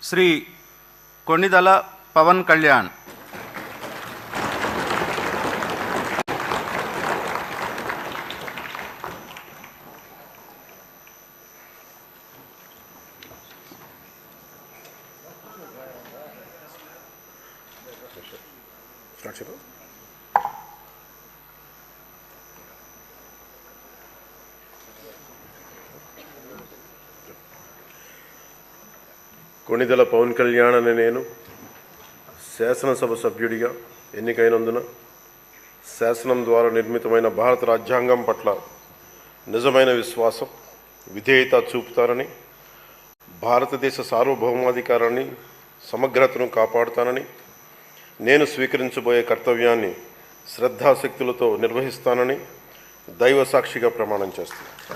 శ్రీ కొణిదల పవన్ కళ్యాణ్. కొణిదెల పవన్ కళ్యాణ్ అనే నేను శాసనసభ సభ్యుడిగా ఎన్నికైనందున శాసనం ద్వారా నిర్మితమైన భారత రాజ్యాంగం పట్ల నిజమైన విశ్వాసం, విధేయత చూపుతానని, భారతదేశ సార్వభౌమాధికారాన్ని, సమగ్రతను కాపాడుతానని, నేను స్వీకరించబోయే కర్తవ్యాన్ని శ్రద్ధాశక్తులతో నిర్వహిస్తానని దైవ సాక్షిగా ప్రమాణం చేస్తాను.